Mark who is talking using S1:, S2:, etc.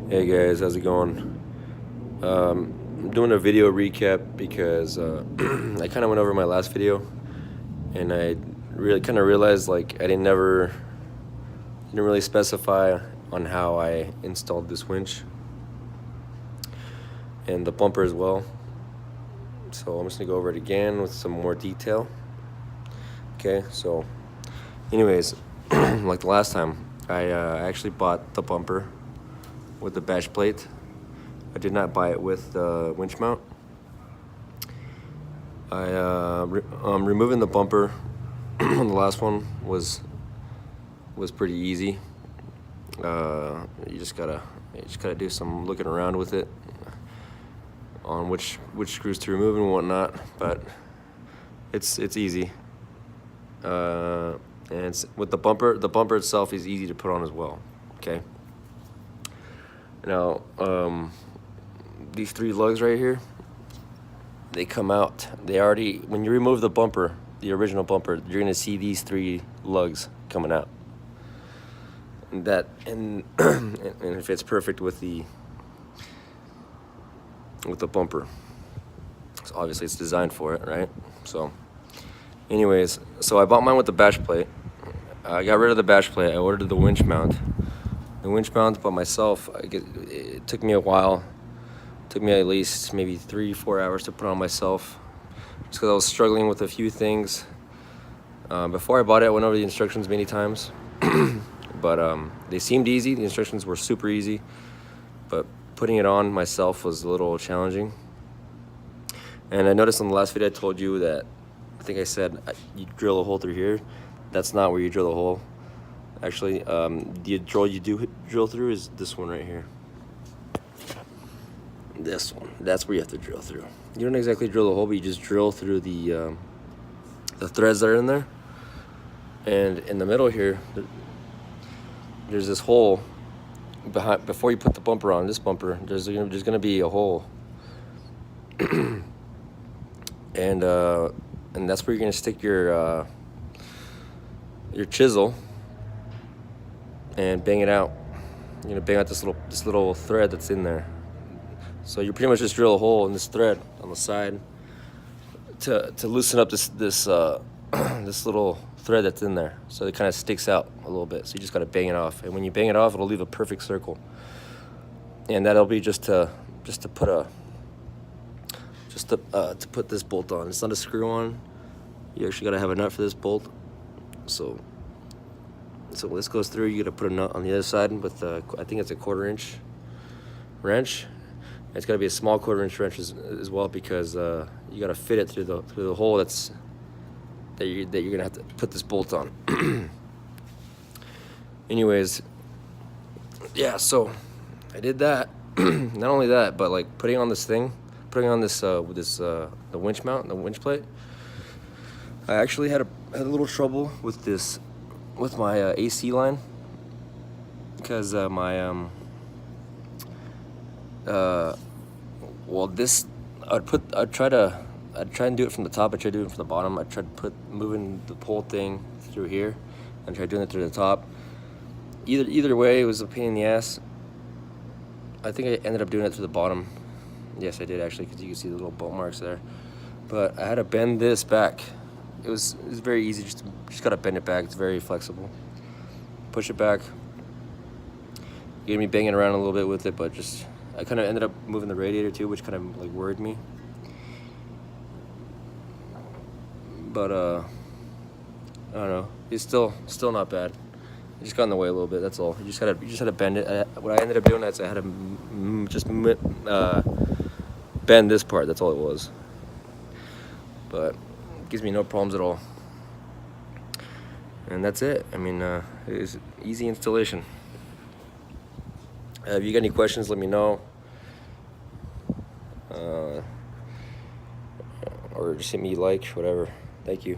S1: Hey guys, how's it going? I'm doing a video recap because I kind of went over my last video, and I really kind of realized like I didn't really specify on how I installed this winch and the bumper as well. So I'm just gonna go over it again with some more detail. Okay, so anyways, like the last time, I actually bought the bumper with the bash plate. I did not buy it with the winch mount. Removing the bumper on the last one was pretty easy. You just gotta do some looking around with it on which screws to remove and whatnot, but it's easy. And with the bumper itself is easy to put on as well. Okay. Now, these three lugs right here, they come out. When you remove the bumper, the original bumper, you're gonna see these three lugs coming out. And and it fits perfect with the bumper. So obviously it's designed for it, right? So anyways, so I bought mine with the bash plate. I got rid of the bash plate. I ordered the winch mount. The winch mount by myself, it took me a while. It took me at least maybe 3-4 hours to put on myself, just because I was struggling with a few things. Before I bought it, I went over the instructions many times, but they seemed easy. The instructions were super easy, but putting it on myself was a little challenging. And I noticed on the last video I told you that, I think I said you drill a hole through here. That's not where you drill a hole. Actually, the drill you do drill through is this one right here. This one. That's where you have to drill through. You don't exactly drill the hole, but you just drill through the threads that are in there. And in the middle here, there's this hole before you put the bumper on. This bumper, there's gonna be a hole, and that's where you're gonna stick your chisel and bang it out. You're gonna bang out this little thread that's in there. So you pretty much just drill a hole in this thread on the side to loosen up this this little thread that's in there, so it kind of sticks out a little bit. So you just gotta bang it off, and when you bang it off, it'll leave a perfect circle. And that'll be just to put this bolt on. It's not a screw on. You actually gotta have a nut for this bolt. So when this goes through, you gotta put a nut on the other side with I think it's a 1/4 inch wrench. It's gotta be a small 1/4 inch wrench as well, because you gotta fit it through the hole that you're gonna have to put this bolt on. Anyways, yeah. So I did that. Not only that, but like putting on this the winch mount, the winch plate. I actually had a little trouble with my AC line, because I'd try and do it from the top. I tried doing it from the bottom. I tried moving the pole thing through here, and tried doing it through the top. Either way, it was a pain in the ass. I think I ended up doing it through the bottom. Yes, I did actually, because you can see the little bolt marks there. But I had to bend this back. It was very easy. Just gotta bend it back. It's very flexible. Push it back. You get me banging around a little bit with it, but I kind of ended up moving the radiator too, which kind of like worried me. But I don't know. It's still not bad. It just got in the way a little bit. That's all. You just had to bend it. What I ended up doing is I had to bend this part. That's all it was. But it gives me no problems at all. And that's it. I mean, it's easy installation. If you got any questions, let me know. Or just hit me like, whatever. Thank you.